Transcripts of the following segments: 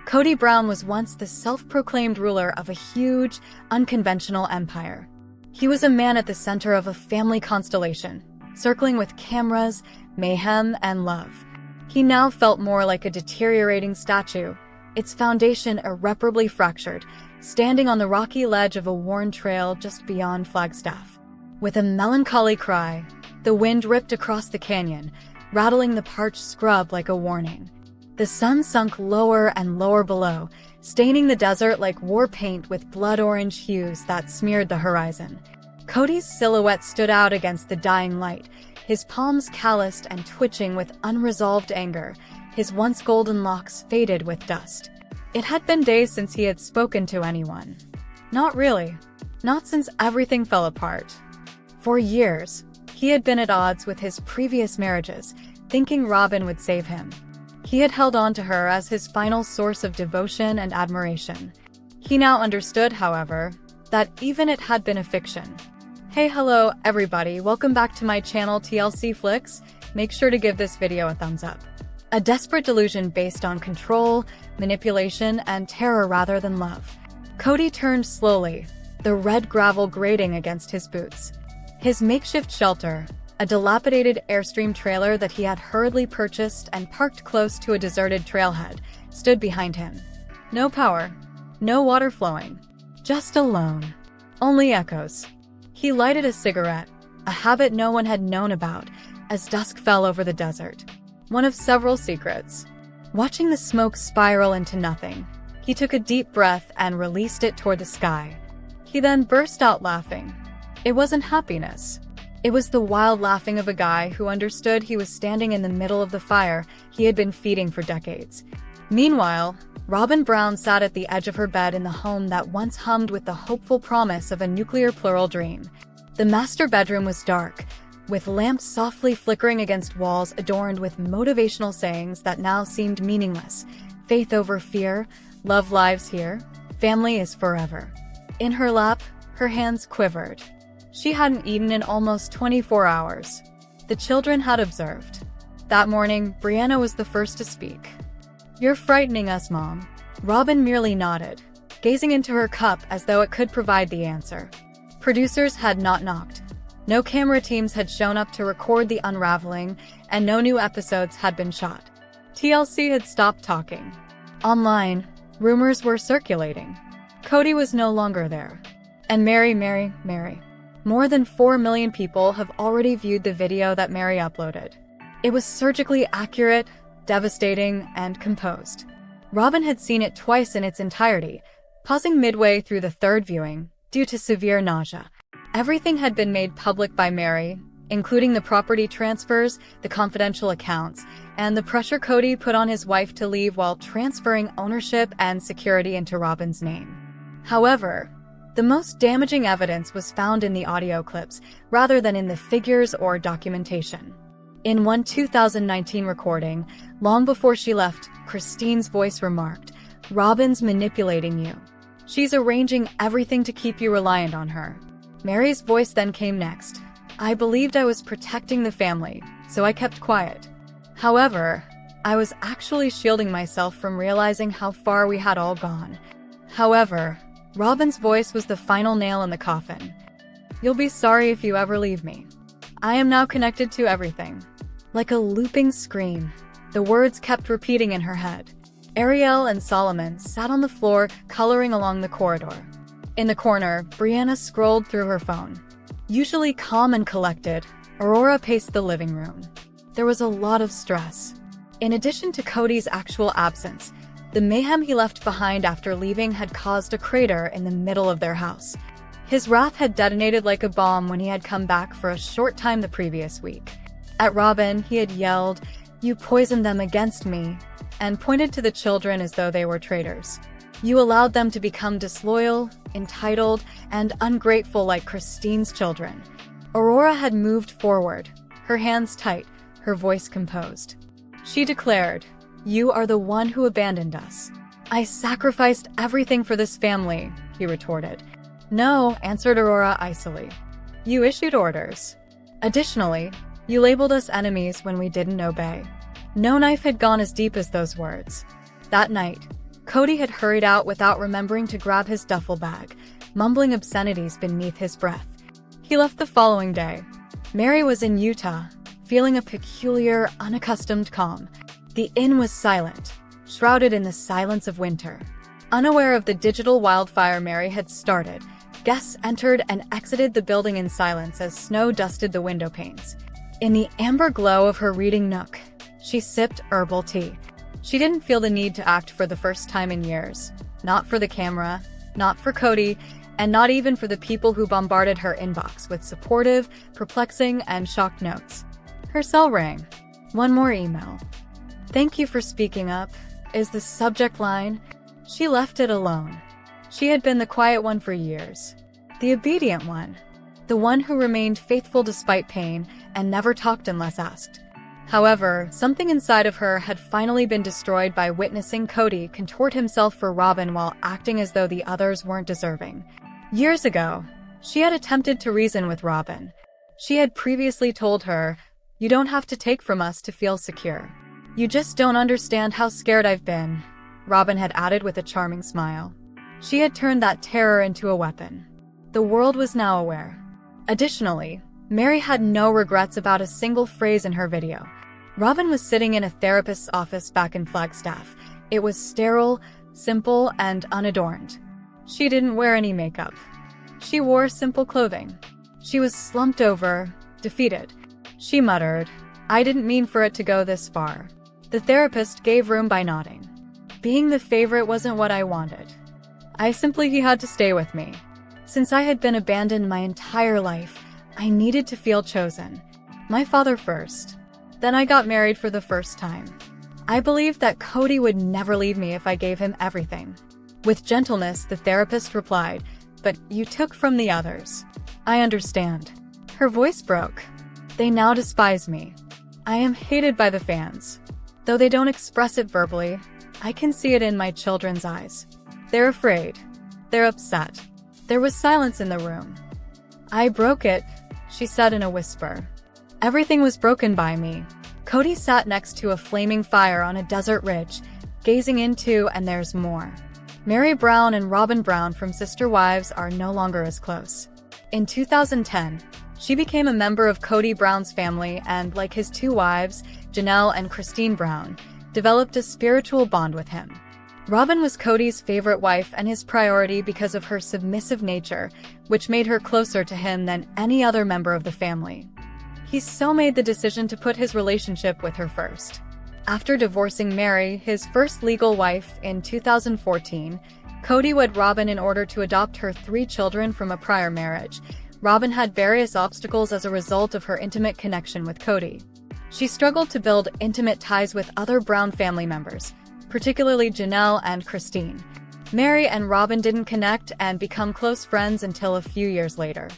Kody Brown was once the self-proclaimed ruler of a huge, unconventional empire. He was a man at the center of a family constellation, circling with cameras, mayhem, and love. He now felt more like a deteriorating statue, its foundation irreparably fractured, standing on the rocky ledge of a worn trail just beyond Flagstaff. With a melancholy cry, the wind ripped across the canyon, rattling the parched scrub like a warning. The sun sunk lower and lower below, staining the desert like war paint with blood-orange hues that smeared the horizon. Kody's silhouette stood out against the dying light, his palms calloused and twitching with unresolved anger, his once golden locks faded with dust. It had been days since he had spoken to anyone. Not really. Not since everything fell apart. For years, he had been at odds with his previous marriages, thinking Robyn would save him. He had held on to her as his final source of devotion and admiration. He now understood, however, that even it had been a fiction. Hey, hello, everybody. Welcome back to my channel TLC Flicks. Make sure to give this video a thumbs up. A desperate delusion based on control, manipulation, and terror rather than love. Kody turned slowly, the red gravel grating against his boots. His makeshift shelter, a dilapidated Airstream trailer that he had hurriedly purchased and parked close to a deserted trailhead, stood behind him. No power, no water flowing, just alone. Only echoes. He lighted a cigarette, a habit no one had known about, as dusk fell over the desert. One of several secrets. Watching the smoke spiral into nothing, he took a deep breath and released it toward the sky. He then burst out laughing. It wasn't happiness. It was the wild laughing of a guy who understood he was standing in the middle of the fire he had been feeding for decades. Meanwhile, Robyn Brown sat at the edge of her bed in the home that once hummed with the hopeful promise of a nuclear plural dream. The master bedroom was dark, with lamps softly flickering against walls adorned with motivational sayings that now seemed meaningless. Faith over fear, love lives here, family is forever. In her lap, her hands quivered. She hadn't eaten in almost 24 hours. The children had observed. That morning, Brianna was the first to speak. "You're frightening us, Mom." Robyn merely nodded, gazing into her cup as though it could provide the answer. Producers had not knocked. No camera teams had shown up to record the unraveling, and no new episodes had been shot. TLC had stopped talking. Online, rumors were circulating. Kody was no longer there. And Meri. More than 4 million people have already viewed the video that Meri uploaded. It was surgically accurate, devastating, and composed. Robyn had seen it twice in its entirety, pausing midway through the third viewing, due to severe nausea. Everything had been made public by Meri, including the property transfers, the confidential accounts, and the pressure Kody put on his wife to leave while transferring ownership and security into Robyn's name. However, the most damaging evidence was found in the audio clips, rather than in the figures or documentation. In one 2019 recording, long before she left, Christine's voice remarked, "Robyn's manipulating you. She's arranging everything to keep you reliant on her." Meri's voice then came next. "I believed I was protecting the family, so I kept quiet. However, I was actually shielding myself from realizing how far we had all gone." However, Robyn's voice was the final nail in the coffin. "You'll be sorry if you ever leave me. I am now connected to everything." Like a looping scream, the words kept repeating in her head. Ariel and Solomon sat on the floor, coloring along the corridor. In the corner, Brianna scrolled through her phone. Usually calm and collected, Aurora paced the living room. There was a lot of stress. In addition to Kody's actual absence, the mayhem he left behind after leaving had caused a crater in the middle of their house. His wrath had detonated like a bomb when he had come back for a short time the previous week. At Robyn, he had yelled, "You poisoned them against me," and pointed to the children as though they were traitors. "You allowed them to become disloyal, entitled, and ungrateful like Christine's children." Aurora had moved forward, her hands tight, her voice composed. She declared, "You are the one who abandoned us." "I sacrificed everything for this family," he retorted. "No," answered Aurora icily. "You issued orders. Additionally, you labeled us enemies when we didn't obey." No knife had gone as deep as those words. That night, Kody had hurried out without remembering to grab his duffel bag, mumbling obscenities beneath his breath. He left the following day. Meri was in Utah, feeling a peculiar, unaccustomed calm. The inn was silent, shrouded in the silence of winter. Unaware of the digital wildfire Meri had started, guests entered and exited the building in silence as snow dusted the window panes. In the amber glow of her reading nook, she sipped herbal tea. She didn't feel the need to act for the first time in years. Not for the camera, not for Kody, and not even for the people who bombarded her inbox with supportive, perplexing, and shocked notes. Her cell rang. One more email. "Thank you for speaking up," is the subject line. She left it alone. She had been the quiet one for years. The obedient one. The one who remained faithful despite pain and never talked unless asked. However, something inside of her had finally been destroyed by witnessing Kody contort himself for Robyn while acting as though the others weren't deserving. Years ago, she had attempted to reason with Robyn. She had previously told her, "You don't have to take from us to feel secure. You just don't understand how scared I've been," Robyn had added with a charming smile. She had turned that terror into a weapon. The world was now aware. Additionally, Meri had no regrets about a single phrase in her video. Robyn was sitting in a therapist's office back in Flagstaff. It was sterile, simple, and unadorned. She didn't wear any makeup. She wore simple clothing. She was slumped over, defeated. She muttered, "I didn't mean for it to go this far." The therapist gave room by nodding. "Being the favorite wasn't what I wanted. He had to stay with me. Since I had been abandoned my entire life, I needed to feel chosen. My father first. Then I got married for the first time. I believed that Kody would never leave me if I gave him everything." With gentleness, the therapist replied, "But you took from the others." "I understand." Her voice broke. "They now despise me. I am hated by the fans. Though they don't express it verbally, I can see it in my children's eyes. They're afraid. They're upset." There was silence in the room. "I broke it," she said in a whisper. "Everything was broken by me." Kody sat next to a flaming fire on a desert ridge, gazing into And There's More. Meri Brown and Robyn Brown from Sister Wives are no longer as close. In 2010, she became a member of Kody Brown's family and, like his two wives, Janelle and Christine Brown, developed a spiritual bond with him. Robyn was Kody's favorite wife and his priority because of her submissive nature, which made her closer to him than any other member of the family. He so made the decision to put his relationship with her first. After divorcing Meri, his first legal wife, in 2014, Kody wed Robyn in order to adopt her 3 children from a prior marriage. Robyn had various obstacles as a result of her intimate connection with Kody. She struggled to build intimate ties with other Brown family members, particularly Janelle and Christine. Meri and Robyn didn't connect and become close friends until a few years later.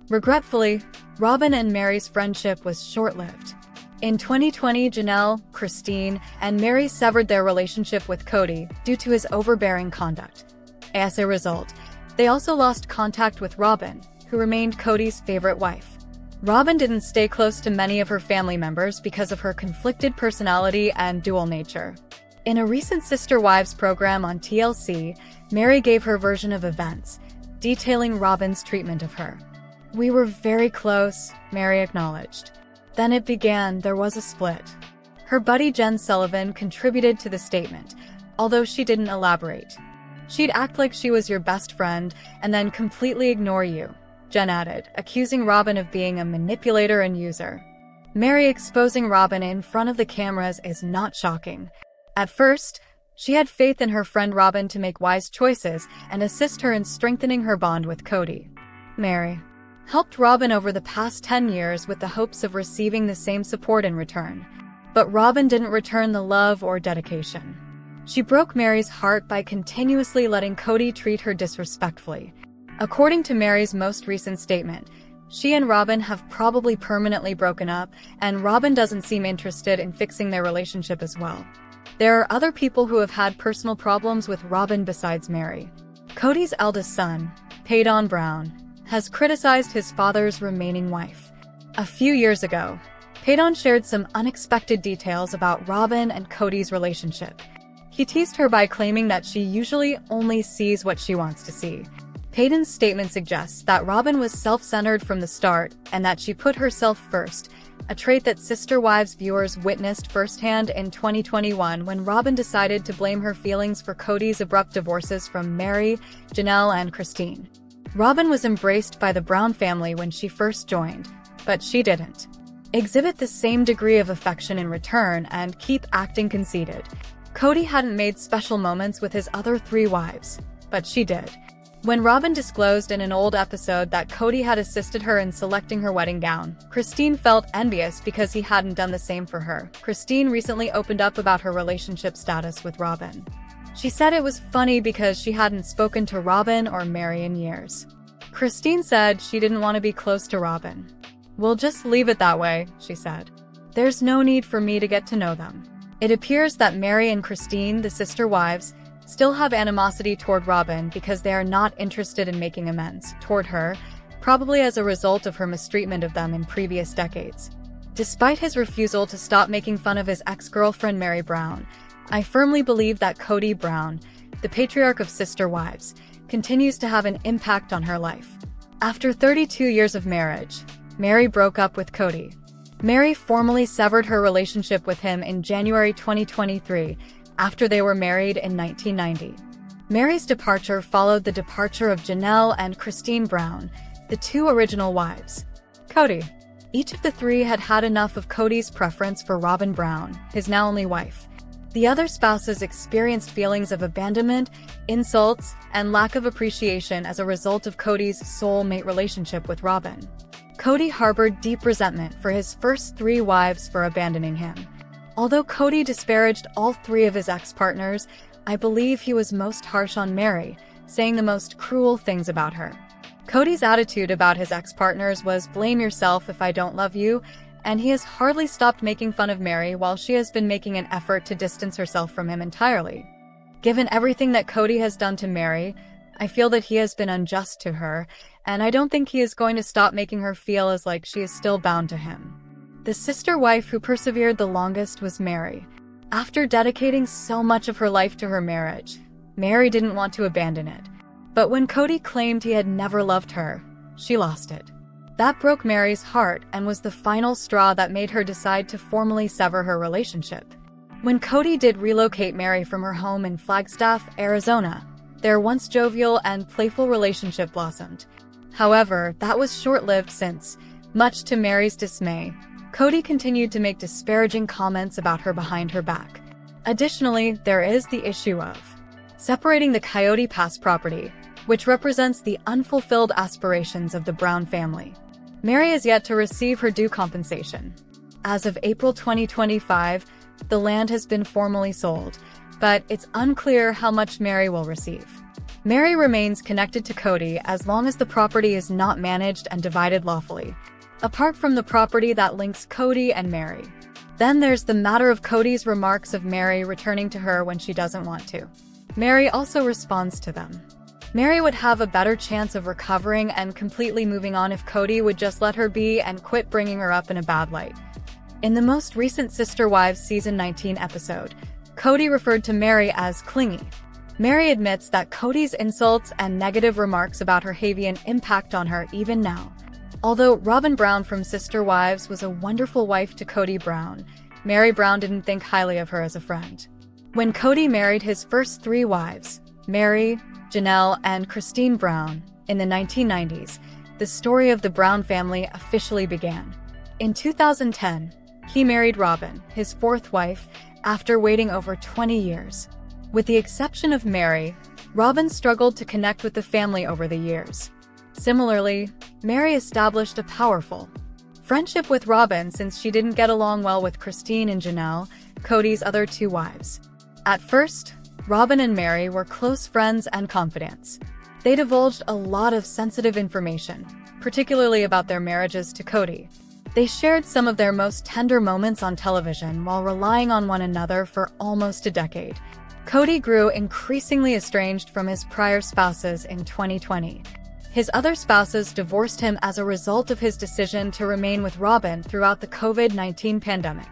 Regretfully, Robyn and Meri's friendship was short-lived. In 2020, Janelle, Christine, and Meri severed their relationship with Kody due to his overbearing conduct. As a result, they also lost contact with Robyn, who remained Kody's favorite wife. Robyn didn't stay close to many of her family members because of her conflicted personality and dual nature. In a recent Sister Wives program on TLC, Meri gave her version of events, detailing Robyn's treatment of her. "We were very close," Meri acknowledged. "Then it began, there was a split." Her buddy Jen Sullivan contributed to the statement, although she didn't elaborate. "She'd act like she was your best friend and then completely ignore you," Jen added, accusing Robyn of being a manipulator and user. Meri exposing Robyn in front of the cameras is not shocking. At first, she had faith in her friend Robyn to make wise choices and assist her in strengthening her bond with Kody. Meri helped Robyn over the past 10 years with the hopes of receiving the same support in return. But Robyn didn't return the love or dedication. She broke Meri's heart by continuously letting Kody treat her disrespectfully. According to Meri's most recent statement, she and Robyn have probably permanently broken up, and Robyn doesn't seem interested in fixing their relationship as well. There are other people who have had personal problems with Robyn besides Meri. Kody's eldest son, Paydon Brown, has criticized his father's remaining wife. A few years ago, Paydon shared some unexpected details about Robyn and Kody's relationship. He teased her by claiming that she usually only sees what she wants to see. Paton's statement suggests that Robyn was self-centered from the start and that she put herself first, a trait that Sister Wives viewers witnessed firsthand in 2021 when Robyn decided to blame her feelings for Kody's abrupt divorces from Meri, Janelle, and Christine. Robyn was embraced by the Brown family when she first joined, but she didn't exhibit the same degree of affection in return and keep acting conceited. Kody hadn't made special moments with his other 3 wives, but she did. When Robyn disclosed in an old episode that Kody had assisted her in selecting her wedding gown, Christine felt envious because he hadn't done the same for her. Christine recently opened up about her relationship status with Robyn. She said it was funny because she hadn't spoken to Robyn or Meri in years. Christine said she didn't want to be close to Robyn. "We'll just leave it that way," she said. "There's no need for me to get to know them." It appears that Meri and Christine, the sister wives, still have animosity toward Robyn because they are not interested in making amends toward her, probably as a result of her mistreatment of them in previous decades. Despite his refusal to stop making fun of his ex-girlfriend Meri Brown, I firmly believe that Kody Brown, the patriarch of sister wives, continues to have an impact on her life. After 32 years of marriage, Meri broke up with Kody. Meri formally severed her relationship with him in January 2023, after they were married in 1990. Meri's departure followed the departure of Janelle and Christine Brown, the 2 original wives. Kody. Each of the 3 had had enough of Kody's preference for Robyn Brown, his now only wife. The other spouses experienced feelings of abandonment, insults, and lack of appreciation as a result of Kody's soulmate relationship with Robyn. Kody harbored deep resentment for his first 3 wives for abandoning him. Although Kody disparaged all 3 of his ex-partners, I believe he was most harsh on Meri, saying the most cruel things about her. Kody's attitude about his ex-partners was "blame yourself if I don't love you," and he has hardly stopped making fun of Meri while she has been making an effort to distance herself from him entirely. Given everything that Kody has done to Meri, I feel that he has been unjust to her, and I don't think he is going to stop making her feel as like she is still bound to him. The sister wife who persevered the longest was Meri. After dedicating so much of her life to her marriage, Meri didn't want to abandon it. But when Kody claimed he had never loved her, she lost it. That broke Meri's heart and was the final straw that made her decide to formally sever her relationship. When Kody did relocate Meri from her home in Flagstaff, Arizona, their once jovial and playful relationship blossomed. However, that was short-lived since, much to Meri's dismay, Kody continued to make disparaging comments about her behind her back. Additionally, there is the issue of separating the Coyote Pass property, which represents the unfulfilled aspirations of the Brown family. Meri is yet to receive her due compensation. As of April 2025, the land has been formally sold, but it's unclear how much Meri will receive. Meri remains connected to Kody as long as the property is not managed and divided lawfully, apart from the property that links Kody and Meri. Then there's the matter of Kody's remarks of Meri returning to her when she doesn't want to. Meri also responds to them. Meri would have a better chance of recovering and completely moving on if Kody would just let her be and quit bringing her up in a bad light. In the most recent Sister Wives Season 19 episode, Kody referred to Meri as clingy. Meri admits that Kody's insults and negative remarks about her have an impact on her even now. Although Robyn Brown from Sister Wives was a wonderful wife to Kody Brown, Meri Brown didn't think highly of her as a friend. When Kody married his first 3 wives, Meri, Janelle, and Christine Brown, in the 1990s, the story of the Brown family officially began. In 2010, he married Robyn, his 4th wife, after waiting over 20 years. With the exception of Meri, Robyn struggled to connect with the family over the years. Similarly, Meri established a powerful friendship with Robyn since she didn't get along well with Christine and Janelle, Kody's other 2 wives. At first, Robyn and Meri were close friends and confidants. They divulged a lot of sensitive information, particularly about their marriages to Kody. They shared some of their most tender moments on television while relying on one another for almost a decade. Kody grew increasingly estranged from his prior spouses in 2020. His other spouses divorced him as a result of his decision to remain with Robyn throughout the COVID-19 pandemic.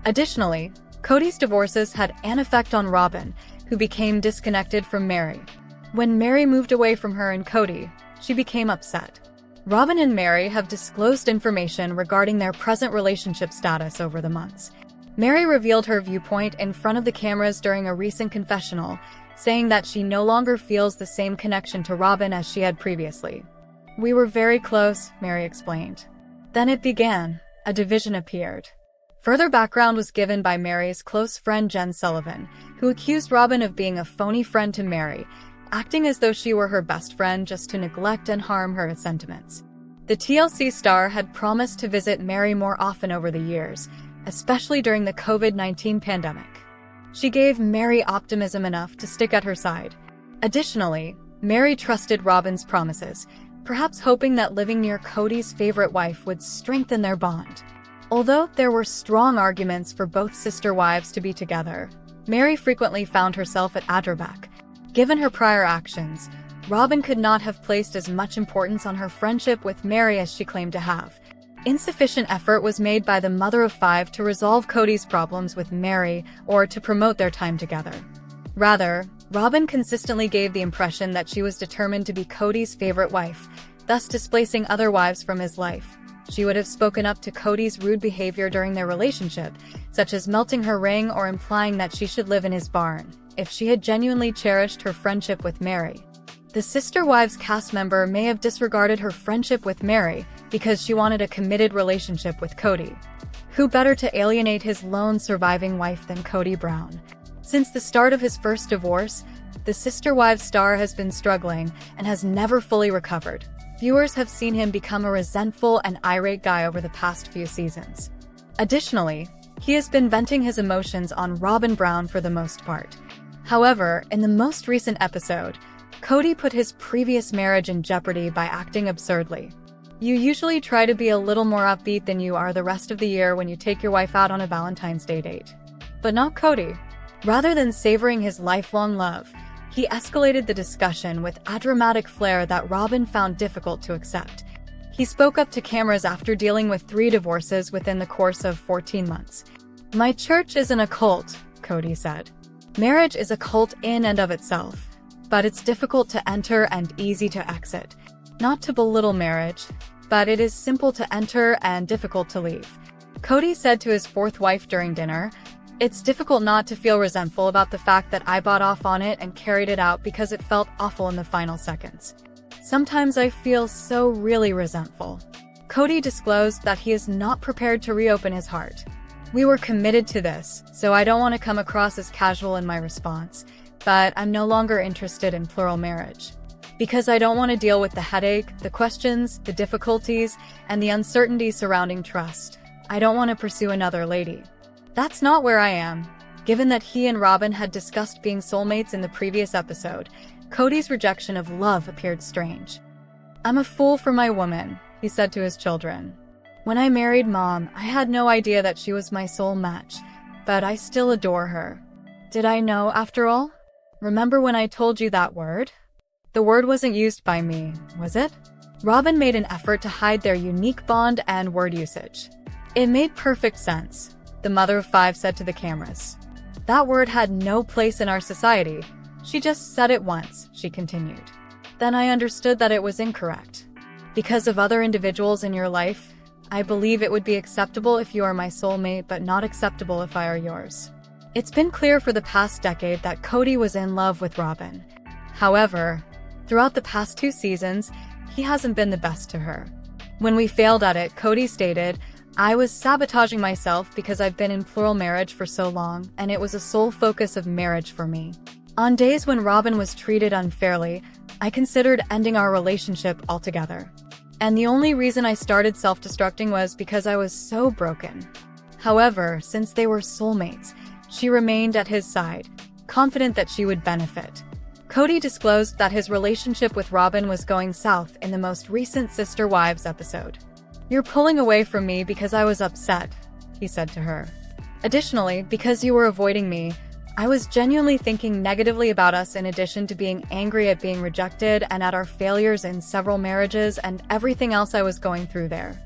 Additionally, Kody's divorces had an effect on Robyn, who became disconnected from Meri. When Meri moved away from her and Kody, she became upset. Robyn and Meri have disclosed information regarding their present relationship status over the months. Meri revealed her viewpoint in front of the cameras during a recent confessional, saying that she no longer feels the same connection to Robyn as she had previously. "We were very close," Meri explained. Then it began. A division appeared. Further background was given by Meri's close friend Jen Sullivan, who accused Robyn of being a phony friend to Meri, acting as though she were her best friend just to neglect and harm her sentiments. The TLC star had promised to visit Meri more often over the years, especially during the COVID-19 pandemic. She gave Meri optimism enough to stick at her side. Additionally, Meri trusted Robyn's promises, perhaps hoping that living near Kody's favorite wife would strengthen their bond. Although there were strong arguments for both sister wives to be together, Meri frequently found herself at Adraback. Given her prior actions, Robyn could not have placed as much importance on her friendship with Meri as she claimed to have. Insufficient effort was made by the mother of five to resolve Kody's problems with Meri or to promote their time together. Rather, Robyn consistently gave the impression that she was determined to be Kody's favorite wife, thus displacing other wives from his life. She would have spoken up to Kody's rude behavior during their relationship, such as melting her ring or implying that she should live in his barn, if she had genuinely cherished her friendship with Meri. The Sister Wives cast member may have disregarded her friendship with Meri because she wanted a committed relationship with Kody. Who better to alienate his lone surviving wife than Kody Brown? Since the start of his first divorce, the Sister Wives star has been struggling and has never fully recovered. Viewers have seen him become a resentful and irate guy over the past few seasons. Additionally, he has been venting his emotions on Robyn Brown for the most part. However, in the most recent episode, Kody put his previous marriage in jeopardy by acting absurdly. "You usually try to be a little more upbeat than you are the rest of the year when you take your wife out on a Valentine's Day date. But not Kody." Rather than savoring his lifelong love, he escalated the discussion with a dramatic flair that Robyn found difficult to accept. He spoke up to cameras after dealing with 3 divorces within the course of 14 months. "My church isn't a cult," Kody said. "Marriage is a cult in and of itself, but it's difficult to enter and easy to exit. Not to belittle marriage, but it is simple to enter and difficult to leave." Kody said to his 4th wife during dinner, "It's difficult not to feel resentful about the fact that I bought off on it and carried it out because it felt awful in the final seconds. Sometimes I feel so really resentful." Kody disclosed that he is not prepared to reopen his heart. "We were committed to this, so I don't want to come across as casual in my response, but I'm no longer interested in plural marriage. Because I don't want to deal with the headache, the questions, the difficulties, and the uncertainty surrounding trust. I don't want to pursue another lady." That's not where I am. Given that he and Robyn had discussed being soulmates in the previous episode, Kody's rejection of love appeared strange. "I'm a fool for my woman," he said to his children. "When I married Mom, I had no idea that she was my soul match, but I still adore her. Did I know after all? Remember when I told you that word? The word wasn't used by me, was it?" Robyn made an effort to hide their unique bond and word usage. "It made perfect sense," the mother of 5 said to the cameras. "That word had no place in our society. She just said it once," she continued. "Then I understood that it was incorrect. Because of other individuals in your life, I believe it would be acceptable if you are my soulmate, but not acceptable if I are yours." It's been clear for the past decade that Kody was in love with Robyn. However, throughout the past 2 seasons, he hasn't been the best to her. "When we failed at it," Kody stated, "I was sabotaging myself because I've been in plural marriage for so long, and it was a sole focus of marriage for me. On days when Robyn was treated unfairly, I considered ending our relationship altogether. And the only reason I started self-destructing was because I was so broken." However, since they were soulmates, she remained at his side, confident that she would benefit. Kody disclosed that his relationship with Robyn was going south in the most recent Sister Wives episode. "You're pulling away from me because I was upset," he said to her. "Additionally, because you were avoiding me, I was genuinely thinking negatively about us in addition to being angry at being rejected and at our failures in several marriages and everything else I was going through there."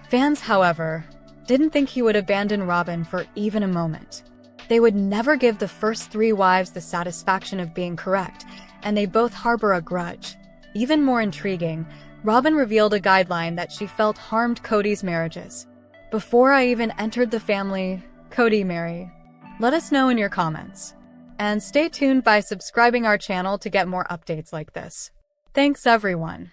Fans, however, didn't think he would abandon Robyn for even a moment. They would never give the first 3 wives the satisfaction of being correct, and they both harbor a grudge. Even more intriguing, Robyn revealed a guideline that she felt harmed Kody's marriages. Before I even entered the family, Kody, Meri. Let us know in your comments. And stay tuned by subscribing our channel to get more updates like this. Thanks everyone.